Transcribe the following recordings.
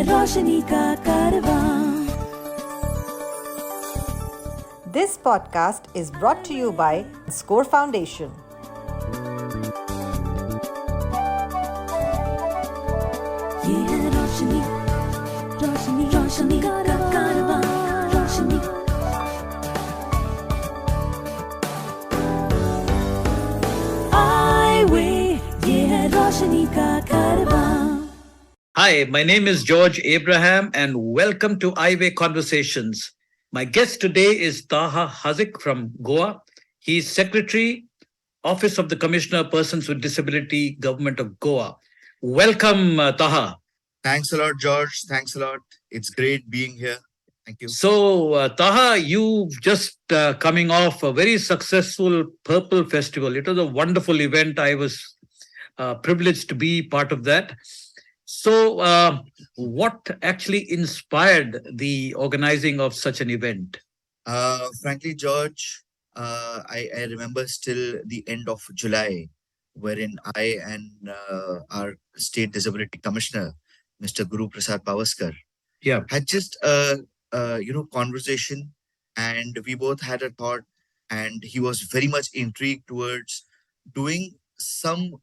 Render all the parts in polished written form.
रोशनी का कारवां. This podcast is brought to you by Score Foundation. ये है रोशनी, रोशनी, रोशनी का कारवां. रोशनी. Eyeway, ये है रोशनी का कारवां. Hi, my name is George Abraham and welcome to Eyeway Conversations. My guest today is Taha Haaziq from Goa. He is Secretary, Office of the Commissioner, Persons with Disability, Government of Goa. Welcome, Taha. Thanks a lot, George. Thanks a lot. It's great being here. Thank you. So, Taha, you just coming off a very successful Purple Festival. It was a wonderful event. I was privileged to be part of that. So, what actually inspired the organizing of such an event? Frankly, George, I remember still the end of July, wherein I and our State Disability Commissioner, Mr. Guru Prasad Pavaskar, had just a conversation, and we both had a thought, and he was very much intrigued towards doing some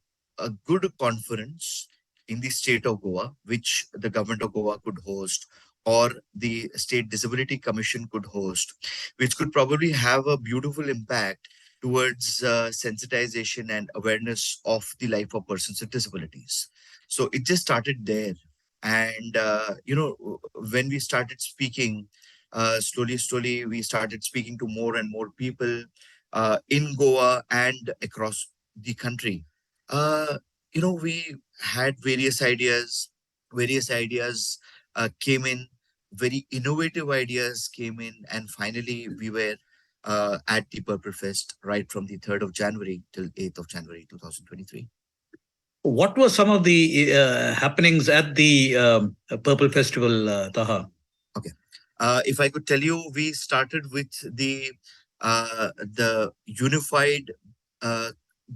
good conference in the state of Goa, which the government of Goa could host, or the State Disability Commission could host, which could probably have a beautiful impact towards sensitization and awareness of the life of persons with disabilities. So it just started there. And, when we started speaking, slowly, we started speaking to more and more people in Goa and across the country. We had various ideas came in, very innovative ideas came in, and finally we were at the Purple Fest right from the 3rd of January till 8th of January 2023. What were some of the happenings at the Purple Festival, Taha? Okay. If I could tell you, we started with the unified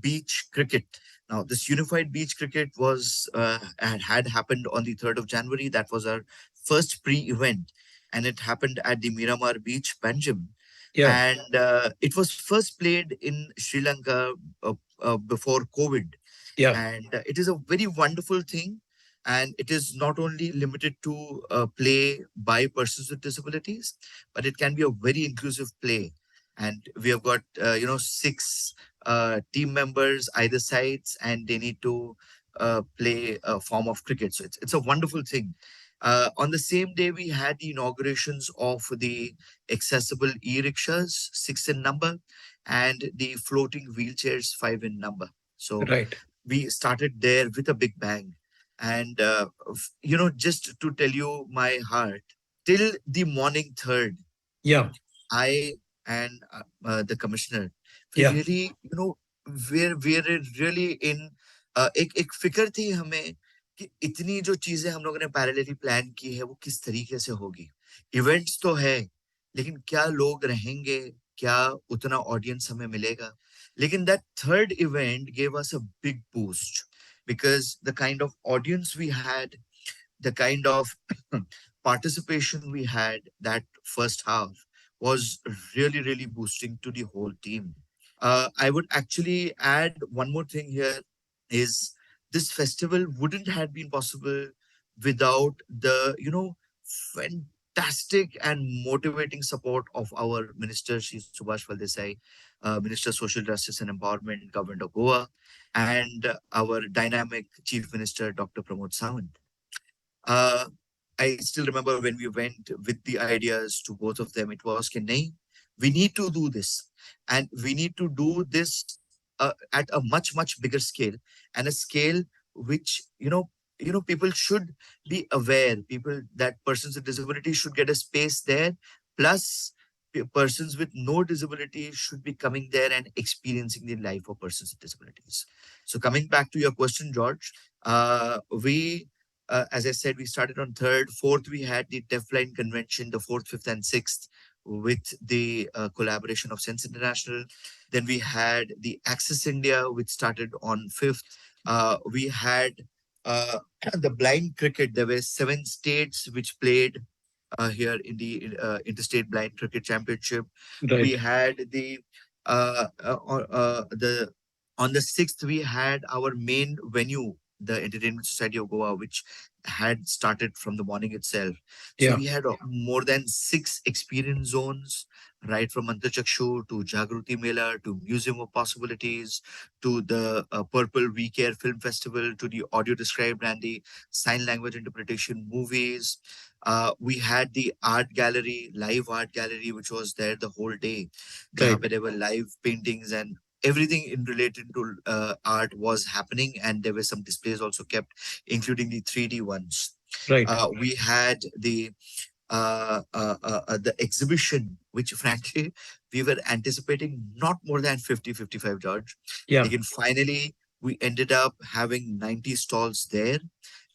beach cricket. Now, this unified beach cricket was had happened on the 3rd of January. That was our first pre-event, and it happened at the Miramar Beach, Panjim. Yeah. And it was first played in Sri Lanka before COVID. Yeah. And it is a very wonderful thing. And it is not only limited to play by persons with disabilities, but it can be a very inclusive play. And we have got, 6 team members either sides, and they need to play a form of cricket. So it's a wonderful thing. On the same day, we had the inaugurations of the accessible e-rickshaws, 6 in number, and the floating wheelchairs, 5 in number. So Right. we started there with a big bang. And, just to tell you my heart, till the morning 3rd, Yeah. I and the commissioner, Yeah. really, we're really in एक फिक्र थी हमें कि इतनी जो चीजें हम लोगों ने पैरेलली प्लान की है वो किस तरीके से होगी. इवेंट्स तो है, लेकिन क्या लोग रहेंगे, क्या उतना ऑडियंस हमें मिलेगा. लेकिन that third event gave us a big boost, because the kind of audience we had, the kind of participation we had that first half was really, really boosting to the whole team. I would actually add one more thing here is this festival wouldn't have been possible without the, fantastic and motivating support of our Minister, Shri Subhash Valdesai, Minister of Social Justice and Empowerment, Government of Goa, and our dynamic Chief Minister, Dr. Pramod Sawant. I still remember when we went with the ideas to both of them, it was, nahi, we need to do this. And we need to do this at a much, much bigger scale, and a scale which, people should be aware, that persons with disabilities should get a space there, plus persons with no disability should be coming there and experiencing the life of persons with disabilities. So coming back to your question, George, we, as I said, we started on 3rd. 4th, we had the Deafblind Convention, the 4th, 5th, and 6th, with the collaboration of Sense International. Then we had the Access India, which started on 5th. We had the blind cricket, there were 7 states which played here in the Interstate Blind Cricket Championship. We Right. had the on the 6th we had our main venue, the Entertainment Society of Goa, which had started from the morning itself. So Yeah. we had more than 6 experience zones, right from Antachakshu to Jagruti Mela to Museum of Possibilities to the Purple We Care Film Festival to the audio described and the sign language interpretation movies. We had the art gallery, live art gallery, which was there the whole day. Right. Where there were live paintings and everything in related to art was happening, and there were some displays also kept, including the 3D ones. Right. We had the exhibition, which frankly we were anticipating not more than 50-55, George. Yeah. Again, finally, we ended up having 90 stalls there.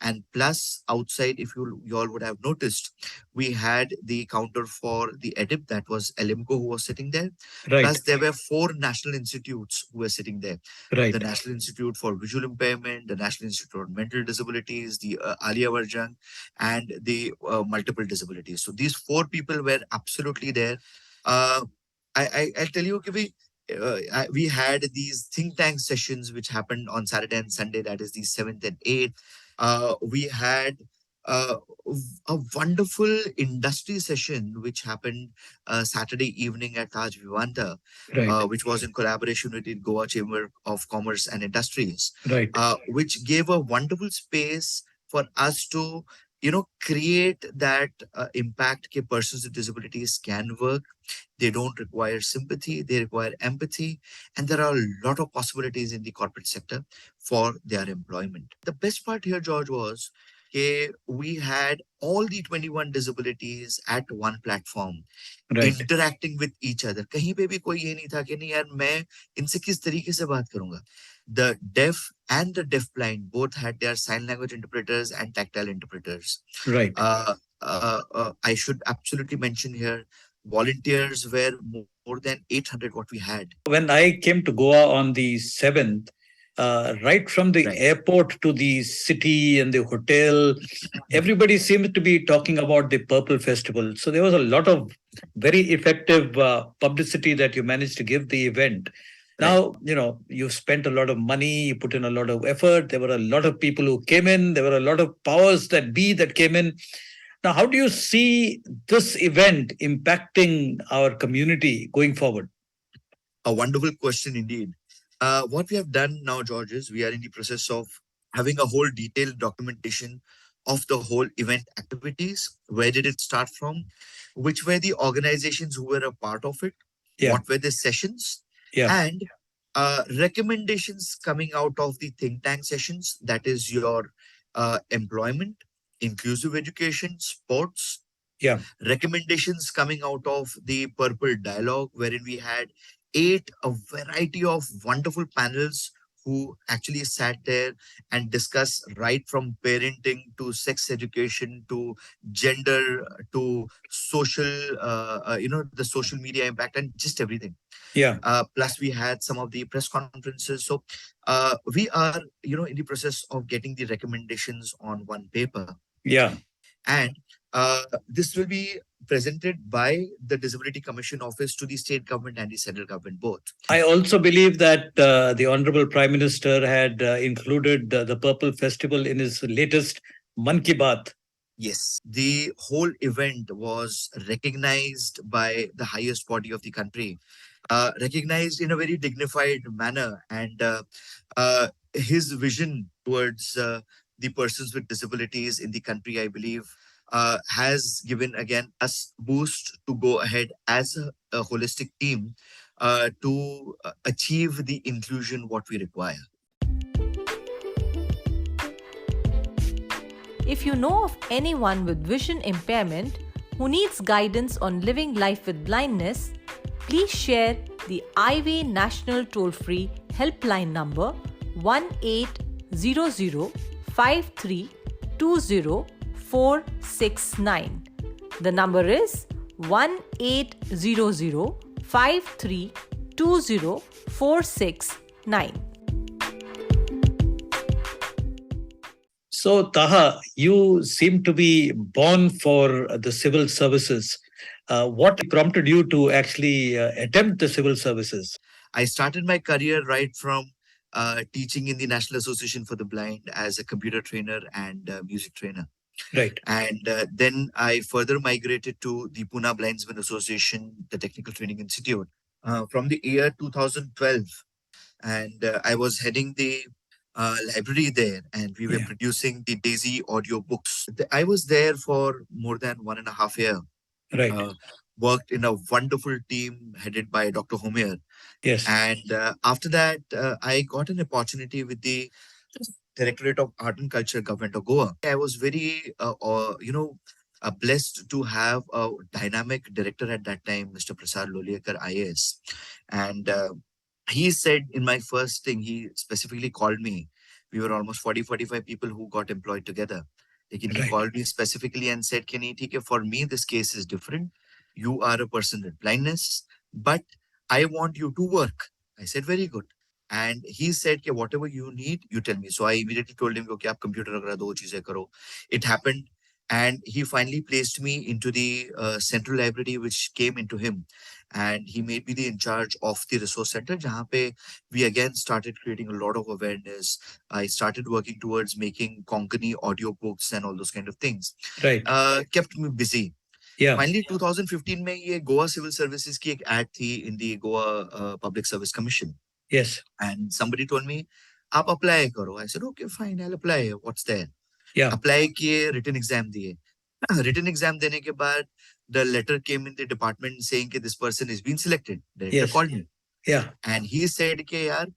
And plus, outside, if you all would have noticed, we had the counter for the EDIP, that was Elimco who was sitting there. Right. Plus, there were 4 national institutes who were sitting there. Right. The National Institute for Visual Impairment, the National Institute for Mental Disabilities, the Alia Varjang, and the multiple disabilities. So these 4 people were absolutely there. Uh, I'll tell you, okay, we had these think tank sessions which happened on Saturday and Sunday, that is the 7th and 8th. We had uh, a wonderful industry session which happened Saturday evening at Taj Vivanta, Right. which was in collaboration with the Goa Chamber of Commerce and Industries, Right. which gave a wonderful space for us to, create that impact that persons with disabilities can work. They don't require sympathy, they require empathy, and there are a lot of possibilities in the corporate sector for their employment. The best part here, George, was we had all the 21 disabilities at one platform Right. interacting with each other. कहीं पे भी कोई ये नहीं था कि नहीं यार मैं इनसे किस तरीके से बात करूंगा. The deaf and the deaf blind both had their sign language interpreters and tactile interpreters. Right. I should absolutely mention here, volunteers were more than 800 what we had. When I came to Goa on the 7th, right from the Right. airport to the city and the hotel, everybody seemed to be talking about the Purple Festival. So there was a lot of very effective publicity that you managed to give the event. Now, you spent a lot of money, you put in a lot of effort. There were a lot of people who came in. There were a lot of powers that be that came in. Now, how do you see this event impacting our community going forward? A wonderful question indeed. What we have done now, George, is we are in the process of having a whole detailed documentation of the whole event activities. Where did it start from? Which were the organizations who were a part of it? Yeah. What were the sessions? Yeah. And recommendations coming out of the think tank sessions, that is your employment, inclusive education, sports. Yeah. Recommendations coming out of the Purple Dialogue, wherein we had a variety of wonderful panels who actually sat there and discussed right from parenting to sex education to gender to social, the social media impact and just everything. Yeah. Plus, we had some of the press conferences. So we are, in the process of getting the recommendations on one paper. Yeah. And this will be presented by the Disability Commission Office to the state government and the central government both. I also believe that the Honorable Prime Minister had included the Purple Festival in his latest Man Ki Baat. Yes, the whole event was recognized by the highest body of the country, recognized in a very dignified manner. And his vision towards the persons with disabilities in the country, I believe, has given again us boost to go ahead as a holistic team to achieve the inclusion what we require. If you know of anyone with vision impairment who needs guidance on living life with blindness, please share the Eyeway National Toll-Free Helpline number 1800-5320-469. The number is 1800-5320-469. So, Taha, you seem to be born for the civil services. What prompted you to actually attempt the civil services? I started my career right from teaching in the National Association for the Blind as a computer trainer and music trainer. Right, And then I further migrated to the Pune Blindsmen Association, the Technical Training Institute, from the year 2012. And I was heading the library there, and we were yeah, producing the Daisy audio books. I was there for more than 1.5 years. right, Uh, Worked in a wonderful team headed by Dr. Homer. yes, And after that, I got an opportunity with the Directorate of Art and Culture, Government of Goa. I was very, blessed to have a dynamic director at that time, Mr. Prasad Loliakar, IAS. And he said in my first thing, he specifically called me. We were almost 40, 45 people who got employed together. Like, he right, called me specifically and said, Kenny, for me, this case is different. You are a person with blindness, but I want you to work. I said, very good. And he said, "Ki whatever you need, you tell me." So I immediately told him, okay, aap computer वगैरह दो चीजें करो. It happened. And he finally placed me into the central library, which came into him. And he made me the in charge of the resource center, jahan pe we again started creating a lot of awareness. I started working towards making Konkani audio books and all those kind of things. right, Kept me busy. yeah, Finally, 2015 में ये Goa civil services की एक ad थी in the Goa Public Service Commission. yes, And somebody told me, आप apply करो. I said, okay, fine, I'll apply. What's there? yeah, Apply किए, written exam दिए. Written exam देने के बाद, the letter came in the department saying that this person is being selected. Director yes, called me. yeah, And he said, कि यार,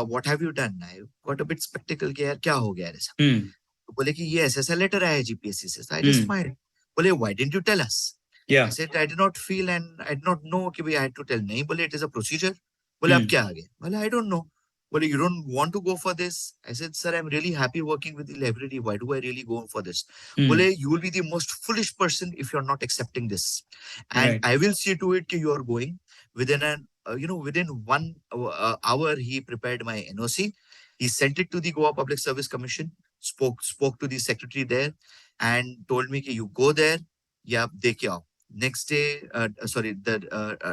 what have you done? I got a bit skeptical कि यार क्या हो गया ऐसा? mm, तो बोले कि ये ऐसा लेटर आया है जीपीएससी से. So I just mm, smiled. बोले, why didn't you tell us? I yeah, said, I did not feel and I did not know कि भाई I had to tell. नहीं बोले, it is a procedure. बोले, अब mm, क्या आगे? बोले, I don't know. बोले, you don't want to go for this? I said, sir, I'm really happy working with the library. Why do I really go for this? mm, बोले, you will be the most foolish person if you're not accepting this. And right, I will see to it that you are going. Within within 1 hour, he prepared my NOC. He sent it to the Goa Public Service Commission, spoke to the secretary there, and told me that you go there, yeah, dekhe aao. Next day,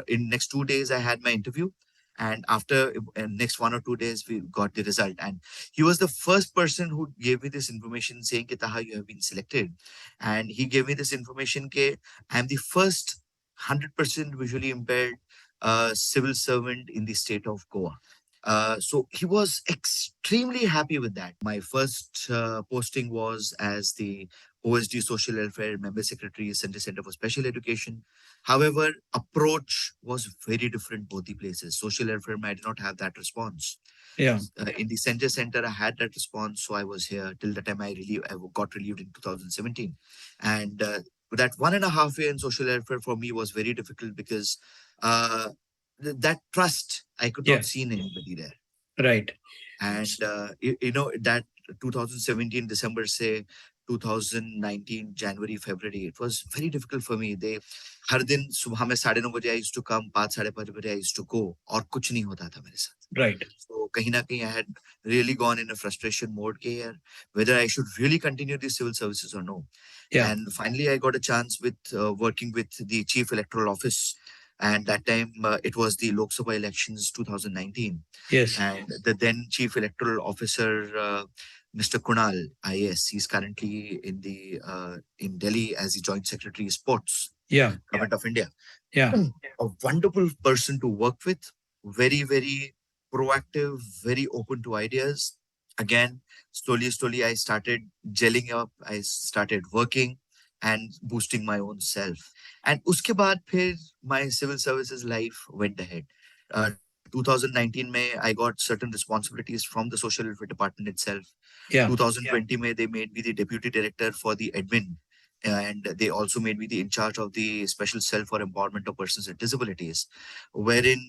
in next 2 days, I had my interview. And after next 1 or 2 days, we got the result. And he was the first person who gave me this information saying, "Ki, Taha, you have been selected." And he gave me this information that I am the first 100% visually impaired civil servant in the state of Goa. So he was extremely happy with that. My first posting was as the OSD Social Welfare Member Secretary, Center for Special Education. However, approach was very different both the places. Social welfare, I did not have that response. yeah, In the center, I had that response, so I was here till the time I got relieved in 2017. And that 1.5 year in social welfare for me was very difficult because uh, that trust I could yeah, not see in anybody there. right, And that 2017 December say 2019 January February, it was very difficult for me. They हर दिन सुबह में 9:30 I used to come, 5 5:30 बजे I used to go, और कुछ नहीं होता था मेरे साथ. right, So कहीं ना कहीं I had really gone in a frustration mode के यार whether I should really continue the civil services or no. yeah, And finally I got a chance with working with the Chief Electoral Office. And that time it was the Lok Sabha elections 2019. yes, And the then Chief Electoral Officer, Mr. Kunal, IAS, he's currently in Delhi as the Joint Secretary Sports, yeah, Government of India. yeah, A wonderful person to work with, very, very proactive, very open to ideas. Again, slowly, I started gelling up. I started working and boosting my own self. And uske baad phir my civil services life went ahead. 2019 mein I got certain responsibilities from the social welfare department itself. yeah, 2020 mein they made me the deputy director for the admin, and they also made me the in charge of the special cell for empowerment of persons with disabilities, wherein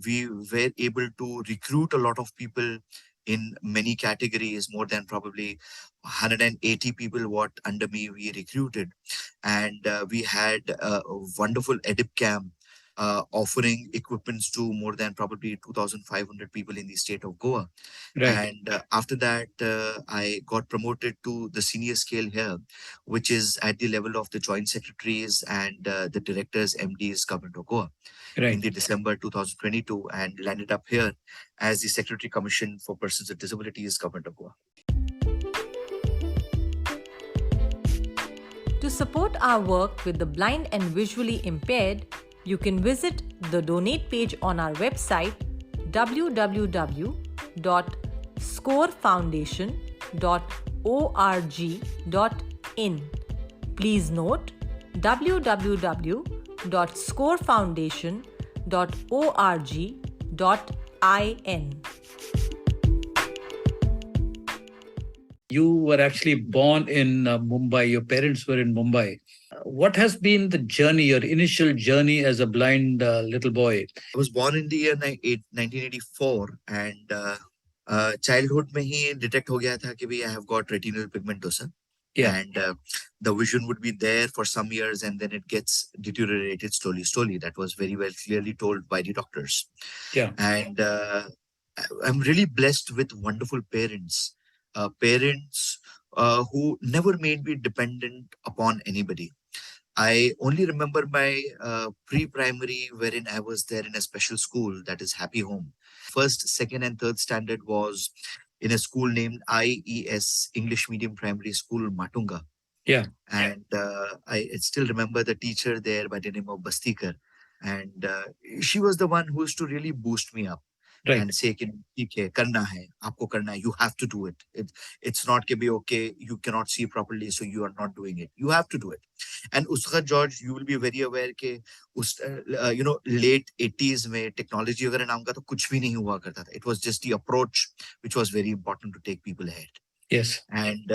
we were able to recruit a lot of people in many categories, more than probably 180 people what under me we recruited. And we had a wonderful edip camp offering equipments to more than probably 2,500 people in the state of Goa. Right. And after that, I got promoted to the senior scale here, which is at the level of the joint secretaries and the directors, MDs, Government of Goa in Right. the December 2022, and landed up here as the Secretary Commission for Persons with Disabilities, Government of Goa. To support our work with the blind and visually impaired, you can visit the donate page on our website www.scorefoundation.org.in. Please note www.scorefoundation.org.in. You were actually born in Mumbai. Your parents were in Mumbai. What has been the journey, your initial journey as a blind little boy? I was born in the year 1984, and childhood में ही detect हो गया था कि भी I have got retinal pigmentosa. Yeah. And the vision would be there for some years, and then it gets deteriorated slowly. That was very well clearly told by the doctors. Yeah. And I'm really blessed with wonderful parents, who never made me dependent upon anybody. I only remember my pre-primary, wherein I was there in a special school, that is Happy Home. First, second, and third standard was in a school named IES, English Medium Primary School, Matunga. Yeah. And I still remember the teacher there by the name of Bastikar. And she was the one who used to really boost me up. Right. And say कि ठीक है करना है आपको करना है, you have to do it. It's not कि भी okay, you cannot see properly so you are not doing it, you have to do it. And उस वक्त George, you will be very aware कि उस late 80s में technology वगैरह नाम का तो कुछ भी नहीं हुआ करता था. It was just the approach which was very important to take people ahead. Yes. And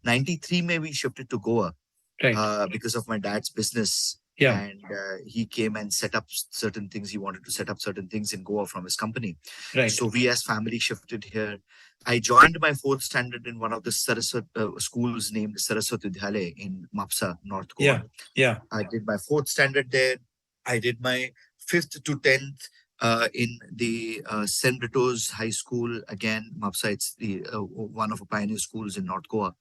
93 में we shifted to Goa. Right. Because of my dad's business. Yeah. And he came and set up certain things. He wanted to set up certain things in Goa from his company. Right. So we as family shifted here. I joined my fourth standard in one of the Saraswat schools named Saraswat Vidyalaya in Mapsa, North Goa. Yeah. Yeah. I did my fourth standard there. I did my 5th to 10th in the St. Brito's High School, again, Mapsa. It's the one of the pioneer schools in North Goa.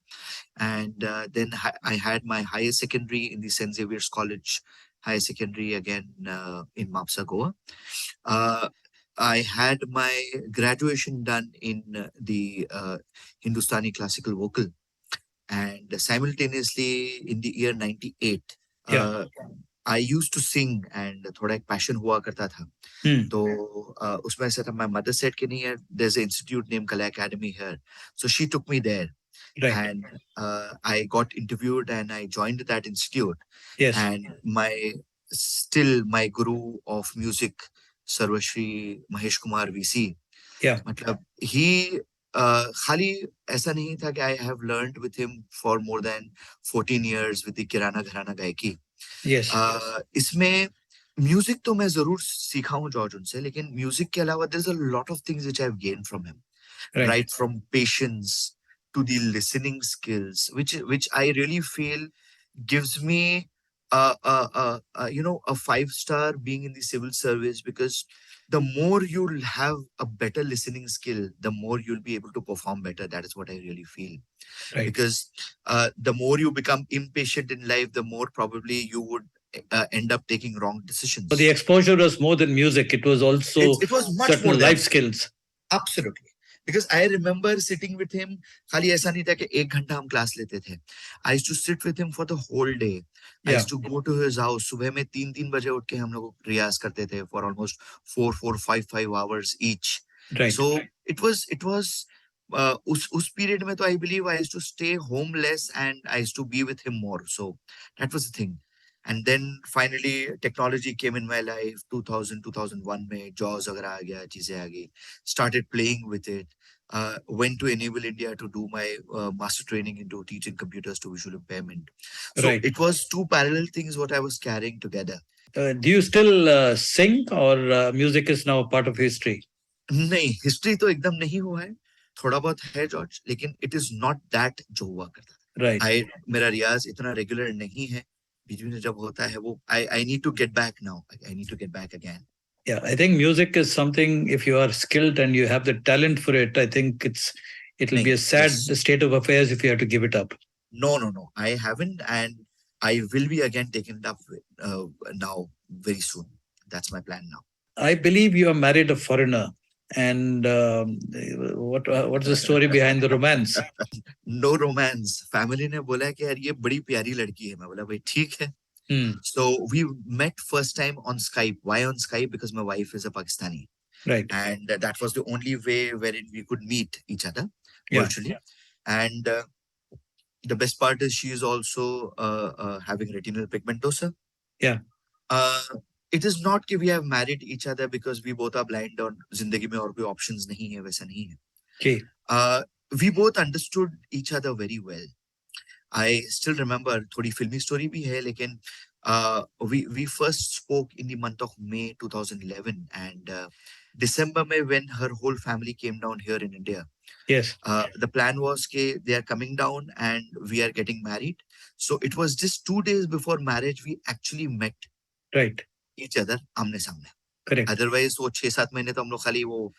And then I had my higher secondary in the St. Xavier's College, higher secondary again in Mapsa, Goa. I had my graduation done in the Hindustani classical vocal. And simultaneously in the year 98, Yeah. I used to sing and थोड़ा एक passion हुआ करता था. तो उसमें से my mother said कि नहीं, there's an institute named Kala Academy here. So she took me there. Right. And I got interviewed and I joined that institute. Yes. And my guru of music, Sarvashri Mahesh Kumar VC. Yeah. मतलब he खाली ऐसा नहीं था कि I have learned with him for more than 14 years with the Kirana Gharana Gaiki. Yes. इसमें music तो मैं जरूर सीखा हूँ जॉर्ज उनसे, लेकिन म्यूजिक के अलावा there's a lot of things which I've gained from him. Right from patience to the listening skills, which I really feel gives me a 5-star being in the civil service, because the more you'll have a better listening skill, the more you'll be able to perform better. That is what I really feel. Right. Because the more you become impatient in life, the more probably you would end up taking wrong decisions. So the exposure was more than music. It was also it was much certain more life than skills. Absolutely. Because I remember sitting with him, खाली ऐसा नहीं था कि 1 घंटा हम class लेते थे. I used to sit with him for the whole day. I used to go to his house. सुबह में 3 बजे उठ के हम लोग रियाज करते थे for almost 4-5 hours each. Right. So it was उस period में तो I believe I used to stay home less and I used to be with him more. So that was the thing. And then finally technology came in my life. 2001 में JAWS वगैरह आ गया, चीजें आ गई. Started playing with it. Went to Enable India to do my master training into teaching computers to visual impairment. So Right. it was 2 parallel things what I was carrying together. Do you still sing, or music is now a part of history? नहीं, history तो एकदम नहीं हुआ है. थोड़ा बहुत है George, लेकिन it is not that जो हुआ करता था. Right. मेरा रियाज इतना रेगुलर नहीं है. बीच में जब होता है वो I need to get back now. I need to get back again. Yeah, I think music is something, if you are skilled and you have the talent for it, I think it'll be नहीं, a sad yes. state of affairs if you have to give it up. No. I haven't, and I will be again taking it up now very soon. That's my plan now. I believe you are married a foreigner. And what's the story behind the romance? No romance. Family ने बोला कि यार ये बड़ी प्यारी लड़की है. मैं बोला भाई ठीक है. Hmm. So we met first time on Skype. Why on Skype? Because my wife is a Pakistani. Right. And that was the only way wherein we could meet each other Yeah. virtually. And the best part is she is also having retinal pigmentosa. Yeah. It is not that we have married each other because we both are blind और जिंदगी में और कोई options नहीं है, वैसा नहीं है. Okay. We both understood each other very well. I still remember, थोड़ी फिल्मी story भी है, लेकिन we first spoke in the month of May 2011, and December में when her whole family came down here in India. Yes. The plan was that they are coming down and we are getting married. So it was just 2 days before marriage we actually met Right. each other आमने सामने. Correct. Otherwise वो 6-7 महीने तो हम लोग खाली वो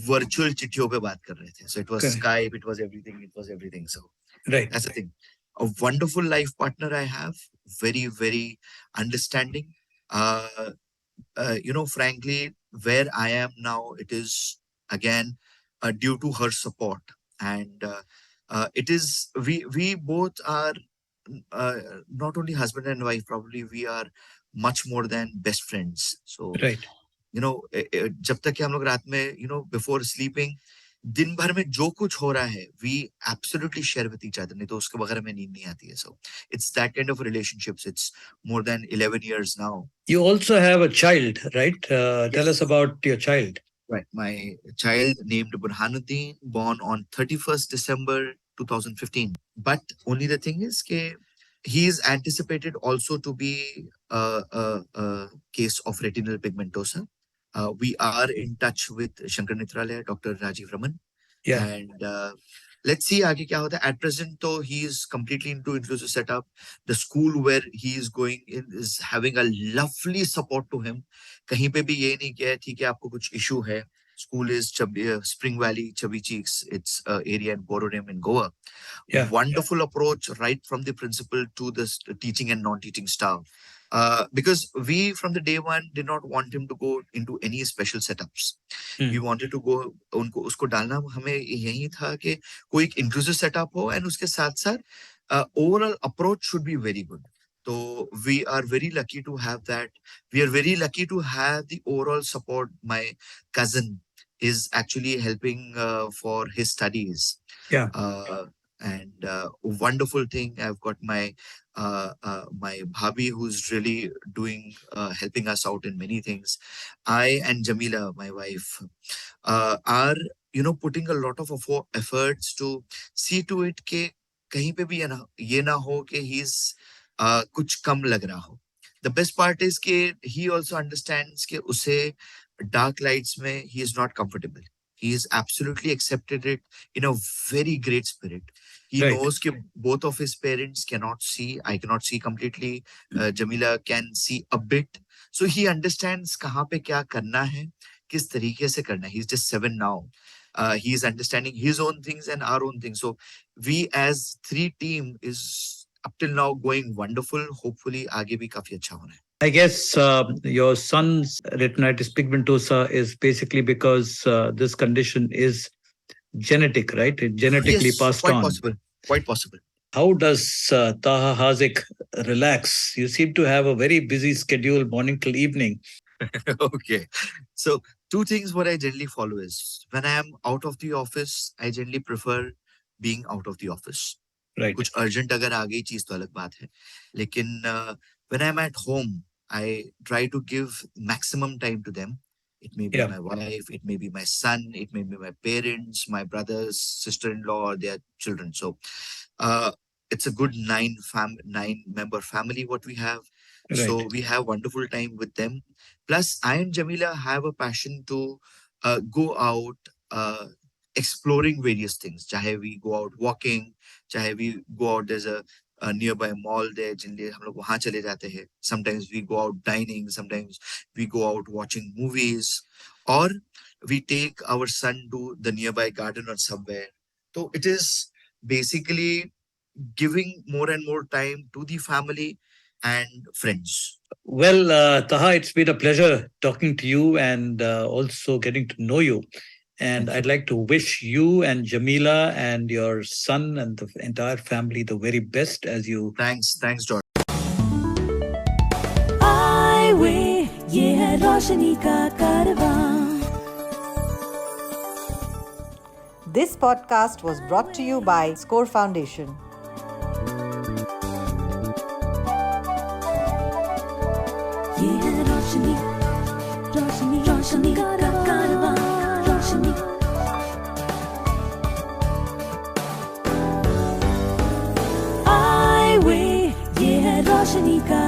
virtual चिट्ठियों पे बात कर रहे थे. So it was Correct. Skype, it was everything. So Right. that's the thing. A wonderful life partner I have, very, very understanding. Frankly, where I am now, it is again due to her support, and it is we both are not only husband and wife. Probably we are much more than best friends. So Right. जब तक कि हम लोग रात में before sleeping दिन भर में जो कुछ हो रहा है we absolutely share with each other. नहीं तो उसके बगैर हमें नींद नहीं आती है. So it's that kind of relationships. It's more than 11 years now. You also have a child, right? Yes. Tell us about your child. Right. My child named Burhanuddin, born on 31st December 2015. But only the thing is that he is anticipated also to be a case of retinal pigmentosa. We are in touch with Shankar Nitralaya, Dr. Rajiv Raman. Yeah. And let's see आगे क्या होता है. At present, though, he is completely into inclusive setup. The school where he is going in is having a lovely support to him. कहीं पे भी ये नहीं किया ठीक है आपको कुछ issue है. School is Spring Valley, Chubby Cheeks. It's area in Bororim in Goa. Yeah. Wonderful approach right from the principal to the teaching and non-teaching staff. Because we from the day one did not want him to go into any special setups. We wanted to go उनको उसको डालना हमें यही था कि कोई एक inclusive setup हो and उसके साथ साथ overall approach should be very good. So we are very lucky to have that. We are very lucky to have the overall support. My cousin is actually helping for his studies. Yeah. And wonderful thing, I've got my my bhabi who's really doing helping us out in many things. I and Jamila, my wife, are putting a lot of efforts to see to it कि कहीं पे भी ये ना हो कि he's कुछ कम लग रहा हो. The best part is कि he also understands कि उसे dark lights में he is not comfortable. He is absolutely accepted it in a very great spirit. He Right. knows that both of his parents cannot see. I cannot see completely. Jamila can see a bit. So he understands kahan pe kya karna hai, kis tarike se karna hai. He's just 7 now. He is understanding his own things and our own things. So we as 3 team is up till now going wonderful. Hopefully aage bhi kafi acha hona hai. I guess your son's retinitis pigmentosa is basically because this condition is genetic, right? It genetically passed quite on. possible. Quite possible. How does Taha Haaziq relax? You seem to have a very busy schedule, morning till evening. Okay. So 2 things what I generally follow is when I am out of the office, I generally prefer being out of the office. Right. कुछ urgent अगर आ गई चीज तो अलग बात है. लेकिन when I'm at home, I try to give maximum time to them. It may be Yeah. my wife, it may be my son, it may be my parents, my brothers, sister-in-law, or their children. So it's a good 9-member family what we have. Right. So we have wonderful time with them. Plus, I and Jamila have a passion to go out exploring various things. Chahe we go out walking, chahe we go out, there's a nearby mall there, जिनलिए हम लोग वहाँ चले जाते हैं. Sometimes we go out dining, sometimes we go out watching movies, or we take our son to the nearby garden or somewhere. So it is basically giving more and more time to the family and friends. Well, Taha, it's been a pleasure talking to you and also getting to know you. And Thank I'd you. like to wish you and Jamila and your son and the entire family the very best as you. Thanks, George. Eyeway, ये है रोशनी का कारवां. This podcast was brought to you by Score Foundation. ये है रोशनी, रोशनी, रोशनी का कारवां. रोशनी. Eyeway, ये है रोशनी का